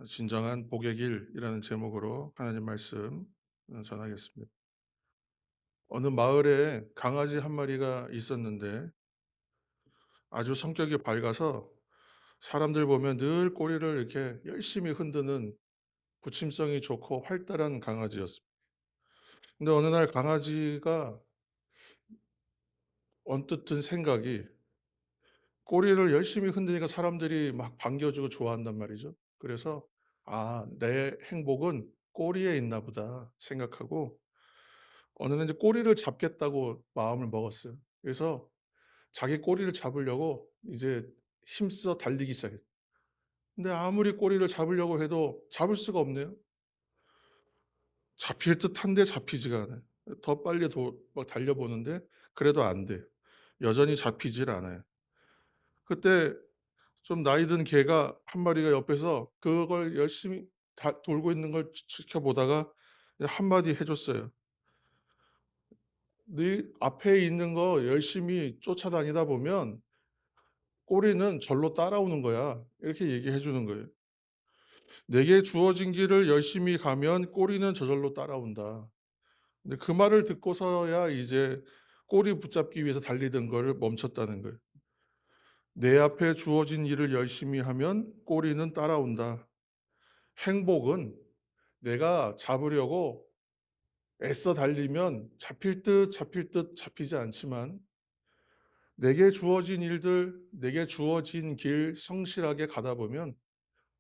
진정한 복의 길이라는 제목으로 하나님 말씀 전하겠습니다. 어느 마을에 강아지 한 마리가 있었는데 아주 성격이 밝아서 사람들 보면 늘 꼬리를 이렇게 열심히 흔드는 부침성이 좋고 활달한 강아지였습니다. 근데 어느 날 강아지가 언뜻 든 생각이 꼬리를 열심히 흔드니까 사람들이 막 반겨주고 좋아한단 말이죠. 그래서 '아, 내 행복은 꼬리에 있나 보다.' 생각하고 어느 날 이제 꼬리를 잡겠다고 마음을 먹었어요. 그래서 자기 꼬리를 잡으려고 이제 힘써 달리기 시작했어요. 근데 아무리 꼬리를 잡으려고 해도 잡을 수가 없네요. 잡힐 듯한데 잡히지가 않아요. 더 빨리 막 달려보는데 그래도 안 돼요. 여전히 잡히질 않아요. 그때 좀 나이 든 개가 한 마리가 옆에서 그걸 열심히 다 돌고 있는 걸 지켜보다가 한마디 해 줬어요. "네 앞에 있는 거 열심히 쫓아다니다 보면 꼬리는 절로 따라오는 거야." 이렇게 얘기해 주는 거예요. "내게 주어진 길을 열심히 가면 꼬리는 저절로 따라온다." 근데 그 말을 듣고서야 이제 꼬리 붙잡기 위해서 달리던 거를 멈췄다는 거예요. "내 앞에 주어진 일을 열심히 하면 꼬리는 따라온다. 행복은 내가 잡으려고 애써 달리면 잡힐 듯 잡히지 않지만 내게 주어진 일들, 내게 주어진 길 성실하게 가다 보면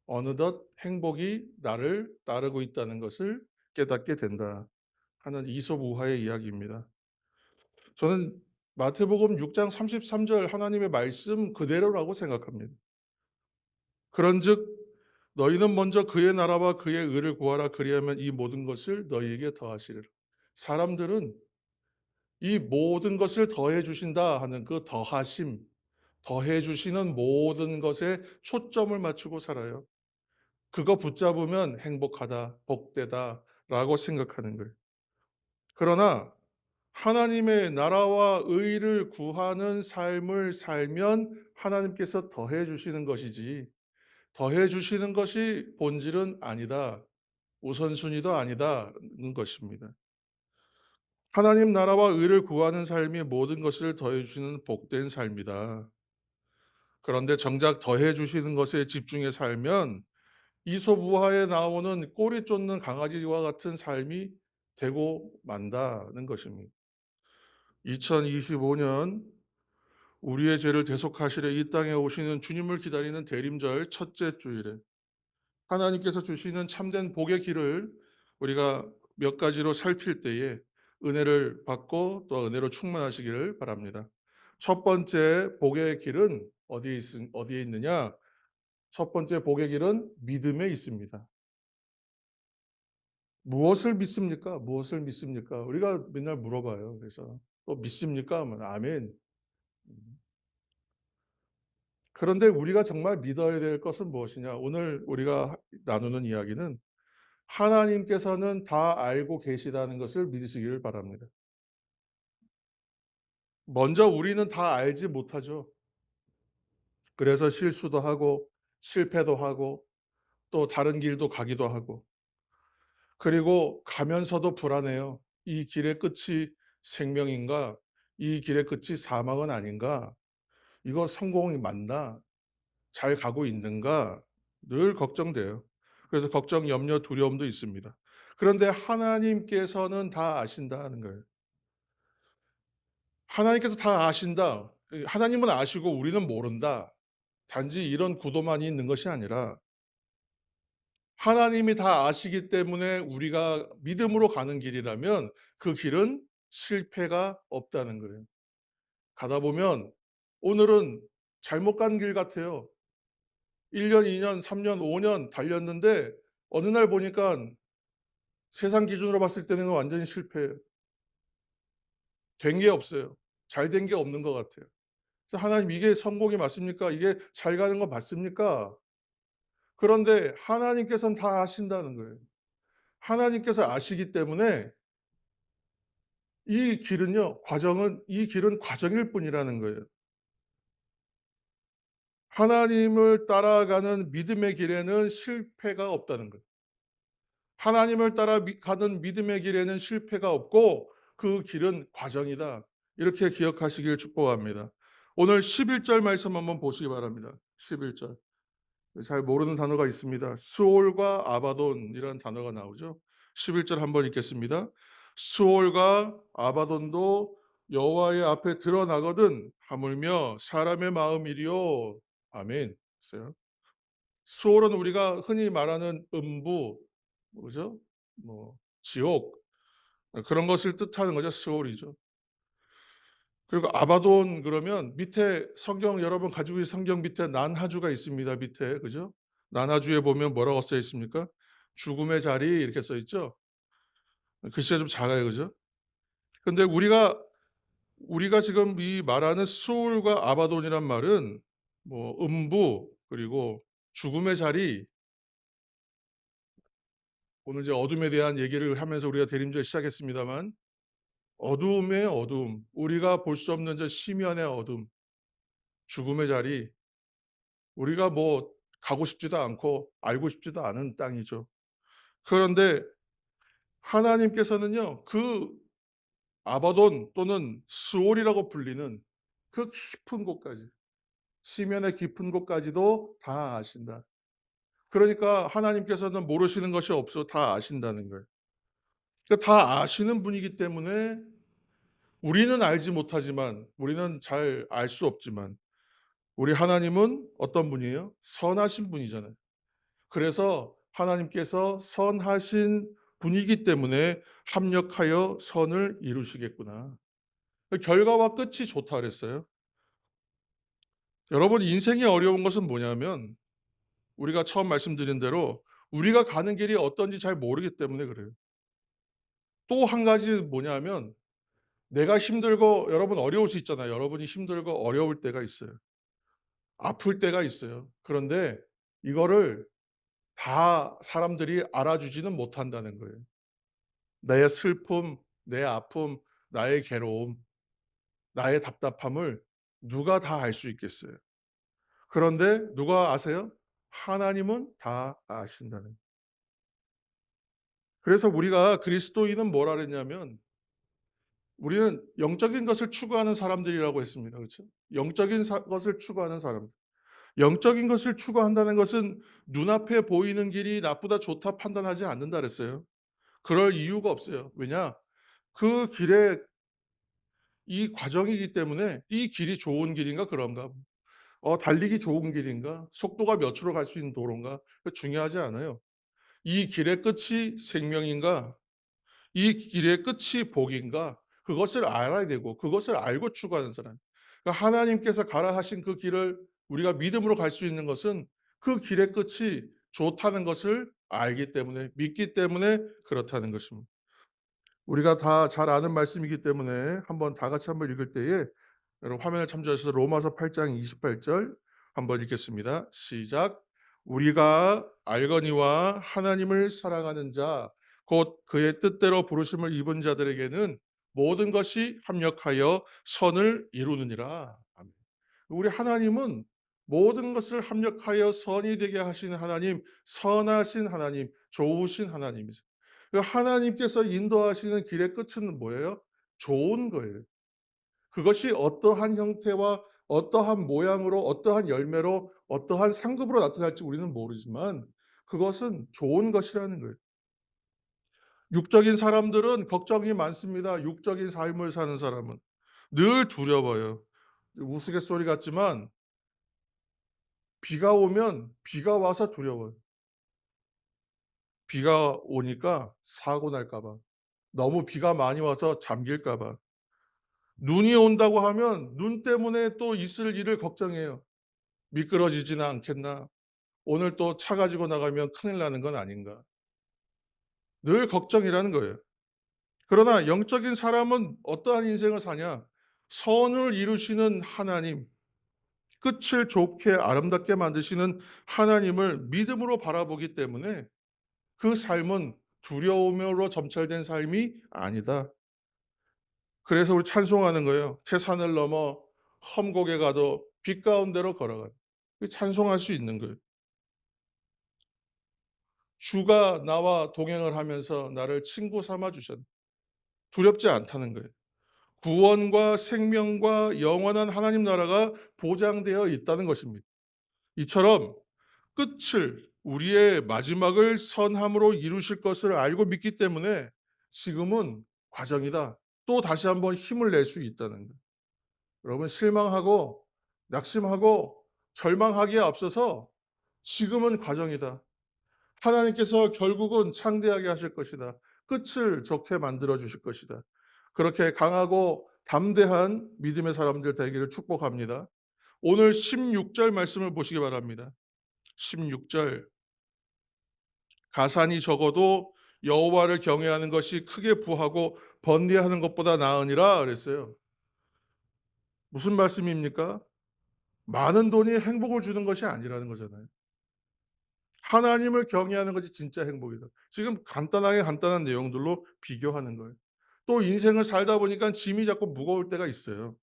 어느덧 행복이 나를 따르고 있다는 것을 깨닫게 된다 하는 이솝 우화의 이야기입니다. 저는 마태복음 6장 33절 하나님의 말씀 그대로라고 생각합니다. 그런즉 너희는 먼저 그의 나라와 그의 의를 구하라. 그리하면 이 모든 것을 너희에게 더하시리라. 사람들은 이 모든 것을 더해 주신다 하는 그 더하심, 더해 주시는 모든 것에 초점을 맞추고 살아요. 그거 붙잡으면 행복하다, 복되다라고 생각하는 거예요. 그러나 하나님의 나라와 의를 구하는 삶을 살면 하나님께서 더해 주시는 것이지 더해 주시는 것이 본질은 아니다. 우선순위도 아니다는 것입니다. 하나님 나라와 의를 구하는 삶이 모든 것을 더해 주시는 복된 삶이다. 그런데 정작 더해 주시는 것에 집중해 살면 이솝우화에 나오는 꼬리 쫓는 강아지와 같은 삶이 되고 만다는 것입니다. 2025년 우리의 죄를 대속하시려 이 땅에 오시는 주님을 기다리는 대림절 첫째 주일에 하나님께서 주시는 참된 복의 길을 우리가 몇 가지로 살필 때에 은혜를 받고 또 은혜로 충만하시기를 바랍니다. 첫 번째 복의 길은 어디에 있느냐? 첫 번째 복의 길은 믿음에 있습니다. 무엇을 믿습니까? 무엇을 믿습니까? 우리가 맨날 물어봐요. 그래서 또 믿습니까? 하면 아멘. 음. 그런데 우리가 정말 믿어야 될 것은 무엇이냐? 오늘 우리가 나누는 이야기는 하나님께서는 다 알고 계시다는 것을 믿으시기를 바랍니다. 먼저 우리는 다 알지 못하죠. 그래서 실수도 하고 실패도 하고 또 다른 길도 가기도 하고 그리고 가면서도 불안해요. '이 길의 끝이 생명인가? 이 길의 끝이 사망은 아닌가? 이거 성공이 맞나? 잘 가고 있는가?' 늘 걱정돼요. 그래서 걱정, 염려, 두려움도 있습니다. 그런데 하나님께서는 다 아신다는 거예요. 하나님께서 다 아신다. 하나님은 아시고 우리는 모른다. 단지 이런 구도만이 있는 것이 아니라 하나님이 다 아시기 때문에 우리가 믿음으로 가는 길이라면 그 길은 실패가 없다는 거예요. 가다 보면 오늘은 잘못 간 길 같아요. 1 년, 2 년, 3 년, 5년 달렸는데 어느 날 보니까 세상 기준으로 봤을 때는 완전히 실패예요. 된 게 없어요. 잘 된 게 없는 것 같아요. 그래서 '하나님 이게 성공이 맞습니까? 이게 잘 가는 거 맞습니까?' 그런데 하나님께서는 다 아신다는 거예요. 하나님께서 아시기 때문에 이 길은 과정일 뿐이라는 거예요. 하나님을 따라가는 믿음의 길에는 실패가 없다는 거예요. 하나님을 따라 가는 믿음의 길에는 실패가 없고 그 길은 과정이다. 이렇게 기억하시길 축복합니다. 오늘 11절 말씀 한번 보시기 바랍니다. 11절. 잘 모르는 단어가 있습니다. 스올과 아바돈이라는 단어가 나오죠. 11절 한번 읽겠습니다. 스올과 아바돈도 여호와의 앞에 드러나거든 하물며 사람의 마음이리요. 아멘. 있어요. 스올은 우리가 흔히 말하는 음부, 뭐죠? 뭐 지옥 그런 것을 뜻하는 거죠. 스올이죠. 그리고 아바돈 그러면 밑에 성경 여러분 가지고 있는 성경 밑에 난하주가 있습니다. 밑에 그죠? 난하주에 보면 뭐라고 써 있습니까? 죽음의 자리 이렇게 써 있죠. 글씨가 좀 작아요, 그죠? 근데 우리가 지금 이 말하는 수울과 아바돈이란 말은 뭐 음부 그리고 죽음의 자리 오늘 이제 어둠에 대한 얘기를 하면서 우리가 대림절 시작했습니다만 어두움의 어두움, 우리가 볼 수 없는 저 심연의 어둠, 죽음의 자리 우리가 뭐 가고 싶지도 않고 알고 싶지도 않은 땅이죠. 그런데 하나님께서는요. 그 아바돈 또는 스올이라고 불리는 그 깊은 곳까지 심연의 깊은 곳까지도 다 아신다. 그러니까 하나님께서는 모르시는 것이 없어 다 아신다는 거예요. 그러니까 다 아시는 분이기 때문에 우리는 알지 못하지만 우리는 잘 알 수 없지만 우리 하나님은 어떤 분이에요? 선하신 분이잖아요. 그래서 하나님께서 선하신 분이기 때문에 합력하여 선을 이루시겠구나. 결과와 끝이 좋다 그랬어요. 여러분 인생이 어려운 것은 뭐냐면 우리가 처음 말씀드린 대로 우리가 가는 길이 어떤지 잘 모르기 때문에 그래요. 또 한 가지 뭐냐면 내가 힘들고 여러분 어려울 수 있잖아요. 여러분이 힘들고 어려울 때가 있어요. 아플 때가 있어요. 그런데 이거를 다 사람들이 알아주지는 못한다는 거예요. 내 슬픔, 내 아픔, 나의 괴로움, 나의 답답함을 누가 다 알 수 있겠어요. 그런데 누가 아세요? 하나님은 다 아신다는 거예요. 그래서 우리가 그리스도인은 뭐라 그랬냐면 우리는 영적인 것을 추구하는 사람들이라고 했습니다. 그렇죠? 영적인 것을 추구하는 사람들. 영적인 것을 추구한다는 것은 눈앞에 보이는 길이 나쁘다 좋다 판단하지 않는다 그랬어요. 그럴 이유가 없어요. 왜냐? 그 길에 이 과정이기 때문에 이 길이 좋은 길인가 그런가? 달리기 좋은 길인가? 속도가 몇으로 갈 수 있는 도로인가? 중요하지 않아요. 이 길의 끝이 생명인가? 이 길의 끝이 복인가? 그것을 알아야 되고 그것을 알고 추구하는 사람. 그러니까 하나님께서 가라 하신 그 길을 우리가 믿음으로 갈 수 있는 것은 그 길의 끝이 좋다는 것을 알기 때문에 믿기 때문에 그렇다는 것입니다. 우리가 다 잘 아는 말씀이기 때문에 한번 다 같이 한번 읽을 때에 여러분 화면을 참조하셔서 로마서 8장 28절 한번 읽겠습니다. 시작. 우리가 알거니와 하나님을 사랑하는 자 곧 그의 뜻대로 부르심을 입은 자들에게는 모든 것이 합력하여 선을 이루느니라. 아멘. 우리 하나님은 모든 것을 합력하여 선이 되게 하시는 하나님, 선하신 하나님, 좋으신 하나님이세요. 하나님께서 인도하시는 길의 끝은 뭐예요? 좋은 거예요. 그것이 어떠한 형태와 어떠한 모양으로 어떠한 열매로 어떠한 상급으로 나타날지 우리는 모르지만 그것은 좋은 것이라는 거예요. 육적인 사람들은 걱정이 많습니다. 육적인 삶을 사는 사람은 늘 두려워요. 우스갯소리 같지만 비가 오면 비가 와서 두려워요. 비가 오니까 사고 날까 봐. 너무 비가 많이 와서 잠길까 봐. 눈이 온다고 하면 눈 때문에 또 있을 일을 걱정해요. 미끄러지지는 않겠나? 오늘 또 차 가지고 나가면 큰일 나는 건 아닌가? 늘 걱정이라는 거예요. 그러나 영적인 사람은 어떠한 인생을 사냐? 선을 이루시는 하나님, 끝을 좋게 아름답게 만드시는 하나님을 믿음으로 바라보기 때문에 그 삶은 두려움으로 점철된 삶이 아니다. 그래서 우리 찬송하는 거예요. 태산을 넘어 험곡에 가도 빛 가운데로 걸어가요. 찬송할 수 있는 거예요. 주가 나와 동행을 하면서 나를 친구 삼아 주셨 두렵지 않다는 거예요. 구원과 생명과 영원한 하나님 나라가 보장되어 있다는 것입니다. 이처럼 끝을 우리의 마지막을 선함으로 이루실 것을 알고 믿기 때문에 지금은 과정이다. 또 다시 한번 힘을 낼 수 있다는 거예요. 여러분 실망하고 낙심하고 절망하기에 앞서서 지금은 과정이다. 하나님께서 결국은 창대하게 하실 것이다. 끝을 좋게 만들어 주실 것이다. 그렇게 강하고 담대한 믿음의 사람들 되기를 축복합니다. 오늘 16절 말씀을 보시기 바랍니다. 16절 가산이 적어도 여호와를 경외하는 것이 크게 부하고 번뇌하는 것보다 나으니라 그랬어요. 무슨 말씀입니까? 많은 돈이 행복을 주는 것이 아니라는 거잖아요. 하나님을 경외하는 것이 진짜 행복이다. 지금 간단한 내용들로 비교하는 거예요. 또 인생을 살다 보니까 짐이 자꾸 무거울 때가 있어요.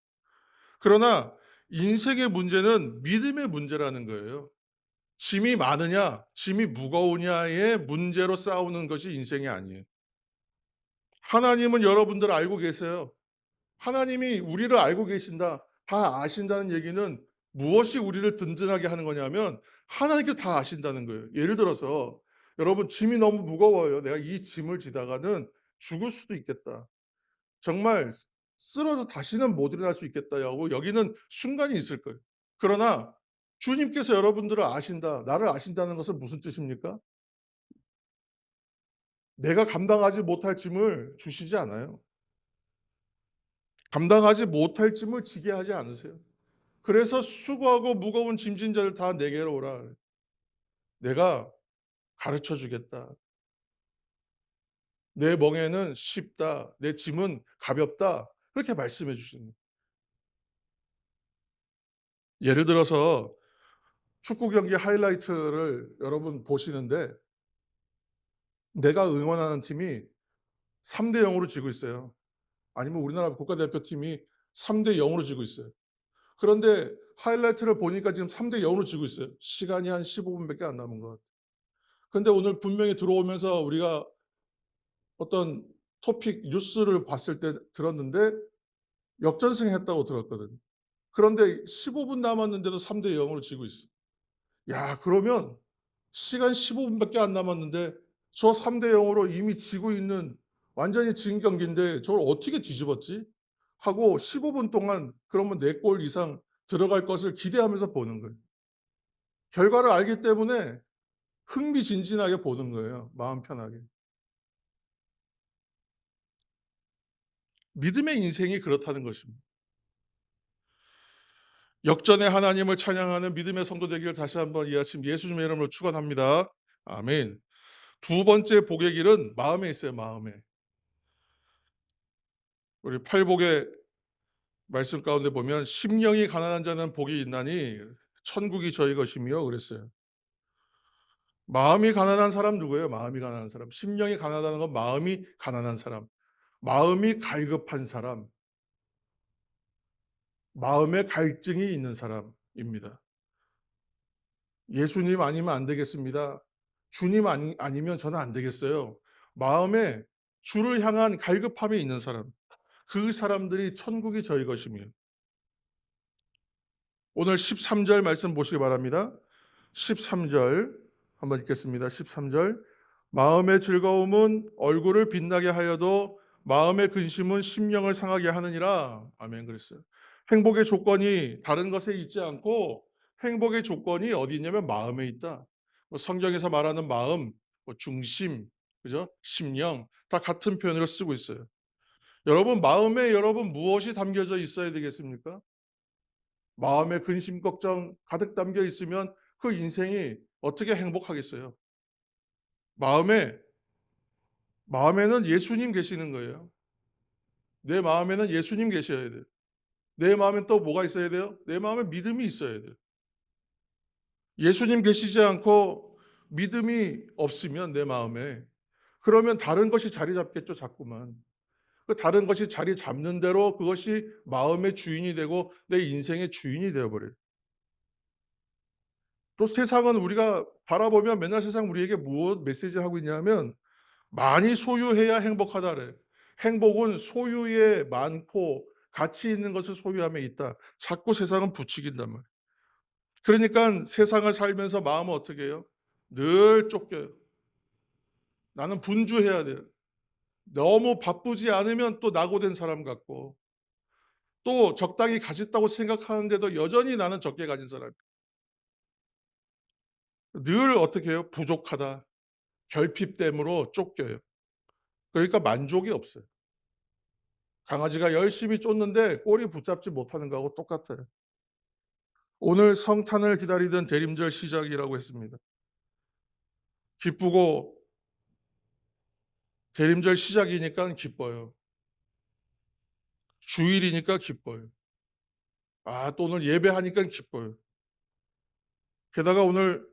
그러나 인생의 문제는 믿음의 문제라는 거예요. 짐이 많으냐, 짐이 무거우냐의 문제로 싸우는 것이 인생이 아니에요. 하나님은 여러분들을 알고 계세요. 하나님이 우리를 알고 계신다, 다 아신다는 얘기는 무엇이 우리를 든든하게 하는 거냐면 하나님께서 다 아신다는 거예요. 예를 들어서 여러분 짐이 너무 무거워요. 내가 이 짐을 지다가는 죽을 수도 있겠다. 정말 쓰러져 다시는 못 일어날 수 있겠다 하고 여기는 순간이 있을 거예요. 그러나 주님께서 여러분들을 아신다, 나를 아신다는 것은 무슨 뜻입니까? 내가 감당하지 못할 짐을 주시지 않아요. 감당하지 못할 짐을 지게 하지 않으세요. 그래서 수고하고 무거운 짐진 자를 다 내게로 오라. 내가 가르쳐 주겠다. 내 멍에는 쉽다. 내 짐은 가볍다. 그렇게 말씀해 주시는 거예요. 예를 들어서 축구 경기 하이라이트를 여러분 보시는데 내가 응원하는 팀이 3대 0으로 지고 있어요. 아니면 우리나라 국가대표팀이 3대 0으로 지고 있어요. 그런데 하이라이트를 보니까 지금 3대 0으로 지고 있어요. 시간이 한 15분밖에 안 남은 것 같아요. 근데 오늘 분명히 들어오면서 우리가 어떤 토픽 뉴스를 봤을 때 들었는데 역전승했다고 들었거든요. 그런데 15분 남았는데도 3대 0으로 지고 있어요. 야, 그러면 시간 15분밖에 안 남았는데 저 3대 0으로 이미 지고 있는 완전히 진 경기인데 저걸 어떻게 뒤집었지? 하고 15분 동안 그러면 4골 이상 들어갈 것을 기대하면서 보는 거예요. 결과를 알기 때문에 흥미진진하게 보는 거예요. 마음 편하게. 믿음의 인생이 그렇다는 것입니다. 역전의 하나님을 찬양하는 믿음의 성도 되기를 다시 한번 이 아침 예수님의 이름으로 축원합니다. 아멘. 두 번째 복의 길은 마음에 있어요. 마음에. 우리 팔복의 말씀 가운데 보면 심령이 가난한 자는 복이 있나니 천국이 저희 것이며 그랬어요. 마음이 가난한 사람 누구예요? 마음이 가난한 사람. 심령이 가난하다는 건 마음이 가난한 사람. 마음이 갈급한 사람. 마음에 갈증이 있는 사람입니다. 예수님 아니면 안 되겠습니다. 주님 아니면 저는 안 되겠어요. 마음에 주를 향한 갈급함이 있는 사람. 그 사람들이 천국이 저희 것이며 오늘 13절 말씀 보시기 바랍니다. 13절 한번 읽겠습니다. 13절 마음의 즐거움은 얼굴을 빛나게 하여도 마음의 근심은 심령을 상하게 하느니라. 아멘 그랬어요. 행복의 조건이 다른 것에 있지 않고 행복의 조건이 어디 있냐면 마음에 있다. 뭐 성경에서 말하는 마음, 뭐 중심, 그죠? 심령 다 같은 표현으로 쓰고 있어요. 여러분 마음에 여러분 무엇이 담겨져 있어야 되겠습니까? 마음에 근심 걱정 가득 담겨 있으면 그 인생이 어떻게 행복하겠어요? 마음에 마음에는 예수님 계시는 거예요. 내 마음에는 예수님 계셔야 돼요. 내 마음엔 또 뭐가 있어야 돼요? 내 마음에 믿음이 있어야 돼요. 예수님 계시지 않고 믿음이 없으면 내 마음에 그러면 다른 것이 자리 잡겠죠, 자꾸만. 그 다른 것이 자리 잡는 대로 그것이 마음의 주인이 되고 내 인생의 주인이 되어 버려요. 또 세상은 우리가 바라보면 맨날 세상 우리에게 무엇 메시지하고 있냐면 "많이 소유해야 행복하다." 그래요. 행복은 소유에 많고 가치 있는 것을 소유함에 있다. 자꾸 세상은 부추긴단 말이에요. 그러니깐 세상을 살면서 마음은 어떻게 해요? 늘 쫓겨요. 나는 분주해야 돼요. 너무 바쁘지 않으면 또 낙오된 사람 같고, 또 적당히 가졌다고 생각하는데도 여전히 나는 적게 가진 사람. 늘 어떻게 해요? 부족하다. 결핍됨으로 쫓겨요. 그러니까 만족이 없어요. 강아지가 열심히 쫓는데 꼬리 붙잡지 못하는 거하고 똑같아요. 오늘 성탄을 기다리던 대림절 시작이라고 했습니다. 기쁘고 대림절 시작이니까 기뻐요. 주일이니까 기뻐요. 아, 또 오늘 예배하니까 기뻐요. 게다가 오늘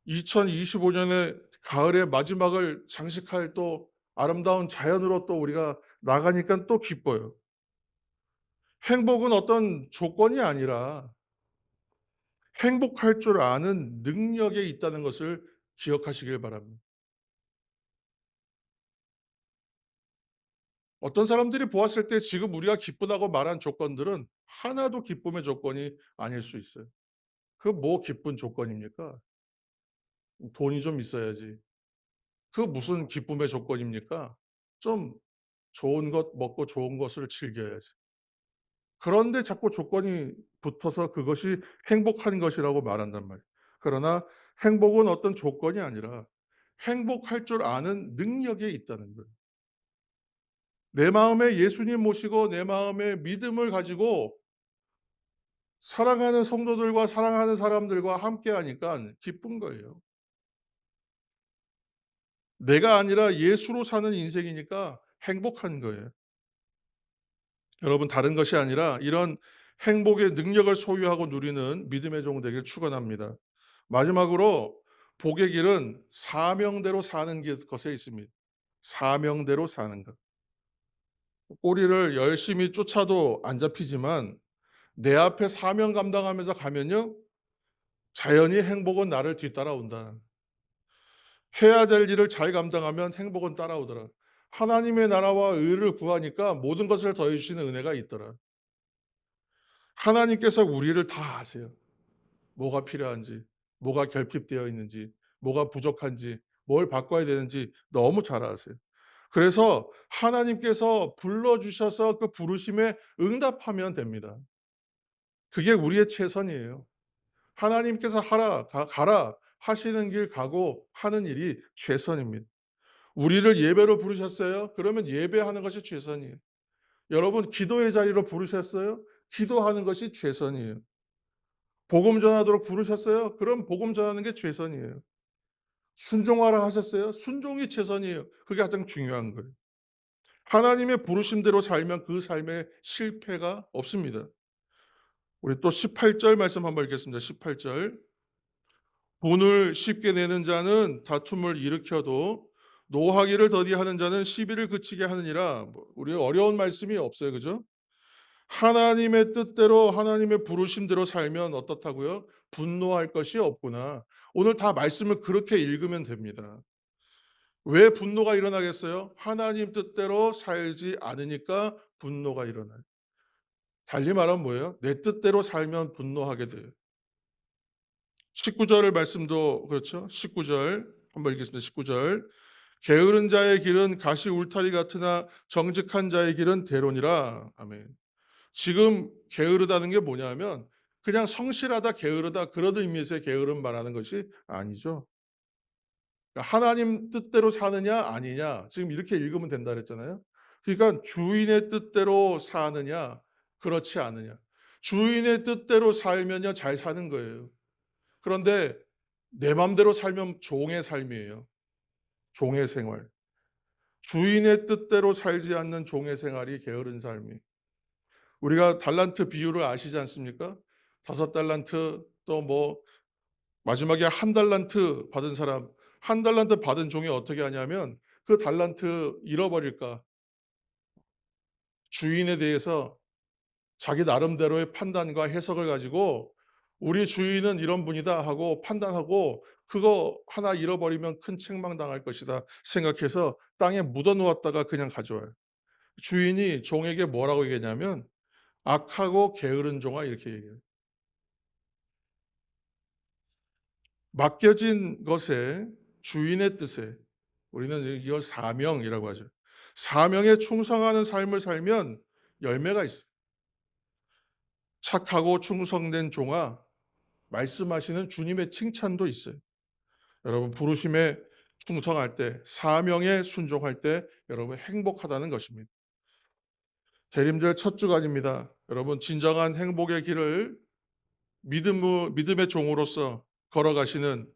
2025 년의 가을의 마지막을 장식할 또 아름다운 자연으로 또 우리가 나가니까 또 기뻐요. 행복은 어떤 조건이 아니라 행복할 줄 아는 능력에 있다는 것을 기억하시길 바랍니다. 어떤 사람들이 보았을 때 지금 우리가 기쁘다고 말한 조건들은 하나도 기쁨의 조건이 아닐 수 있어요. 그 뭐 기쁜 조건입니까? 돈이 좀 있어야지. 그 무슨 기쁨의 조건입니까? 좀 좋은 것 먹고 좋은 것을 즐겨야지. 그런데 자꾸 조건이 붙어서 그것이 행복한 것이라고 말한단 말이에요. 그러나 행복은 어떤 조건이 아니라 행복할 줄 아는 능력에 있다는 거예요. 내 마음에 예수님 모시고 내 마음에 믿음을 가지고 사랑하는 성도들과 사랑하는 사람들과 함께 하니까 기쁜 거예요. 내가 아니라 예수로 사는 인생이니까 행복한 거예요. 여러분, 다른 것이 아니라 이런 행복의 능력을 소유하고 누리는 믿음의 종 되길 축원합니다. 마지막으로 복의 길은 사명대로 사는 것에 있습니다. 사명대로 사는 것. 꼬리를 열심히 쫓아도 안 잡히지만 내 앞에 사명 감당하면서 가면요, 자연히 행복은 나를 뒤따라온다. 해야 될 일을 잘 감당하면 행복은 따라오더라. 하나님의 나라와 의를 구하니까 모든 것을 더해 주시는 은혜가 있더라. 하나님께서 우리를 다 아세요. 뭐가 필요한지, 뭐가 결핍되어 있는지, 뭐가 부족한지, 뭘 바꿔야 되는지 너무 잘 아세요. 그래서 하나님께서 불러 주셔서 그 부르심에 응답하면 됩니다. 그게 우리의 최선이에요. 하나님께서 하라, 가라 하시는 길 가고 하는 일이 최선입니다. 우리를 예배로 부르셨어요? 그러면 예배하는 것이 최선이에요. 여러분, 기도의 자리로 부르셨어요? 기도하는 것이 최선이에요. 복음 전하도록 부르셨어요? 그럼 복음 전하는 게 최선이에요. 순종하라 하셨어요? 순종이 최선이에요. 그게 가장 중요한 거예요. 하나님의 부르심대로 살면 그 삶에 실패가 없습니다. 우리 또 18절 말씀 한번 읽겠습니다. 18절. 돈을 쉽게 내는 자는 다툼을 일으켜도 노하기를 더디하는 자는 시비를 그치게 하느니라. 우리 어려운 말씀이 없어요. 그죠? 하나님의 뜻대로 하나님의 부르심대로 살면 어떻다고요? 분노할 것이 없구나. 오늘 다 말씀을 그렇게 읽으면 됩니다. 왜 분노가 일어나겠어요? 하나님 뜻대로 살지 않으니까 분노가 일어나요. 달리 말하면 뭐예요? 내 뜻대로 살면 분노하게 돼요. 19절 말씀도 그렇죠. 19절 한번 읽겠습니다. 19절. 게으른 자의 길은 가시 울타리 같으나 정직한 자의 길은 대론이라. 아멘. 지금 게으르다는 게 뭐냐면 그냥 성실하다, 게으르다 그런 의미에서의 게으름 말하는 것이 아니죠. 그러니까 하나님 뜻대로 사느냐 아니냐 지금 이렇게 읽으면 된다 그랬잖아요. 그러니까 주인의 뜻대로 사느냐 그렇지 않느냐. 주인의 뜻대로 살면요 잘 사는 거예요. 그런데 내 맘대로 살면 종의 삶이에요. 종의 생활. 주인의 뜻대로 살지 않는 종의 생활이 게으른 삶이. 우리가 달란트 비유를 아시지 않습니까? 5달란트 또 뭐 마지막에 1달란트 받은 사람, 1달란트 받은 종이 어떻게 하냐면 그 달란트 잃어버릴까 주인에 대해서 자기 나름대로의 판단과 해석을 가지고 '우리 주인은 이런 분이다.' 하고 판단하고 '그거 하나 잃어버리면 큰 책망당할 것이다.' 생각해서 땅에 묻어 놓았다가 그냥 가져와요. 주인이 종에게 뭐라고 얘기했냐면 "악하고 게으른 종아." 이렇게 얘기해요. 맡겨진 것에 주인의 뜻에 우리는 이걸 사명이라고 하죠. 사명에 충성하는 삶을 살면 열매가 있어요. 착하고 충성된 종아 말씀하시는 주님의 칭찬도 있어요. 여러분 부르심에 충성할 때 사명에 순종할 때 여러분 행복하다는 것입니다. 대림절 첫 주간입니다. 여러분 진정한 행복의 길을 믿음의 종으로서 걸어가시는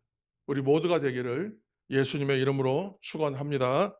우리 모두가 되기를 예수님의 이름으로 축원합니다.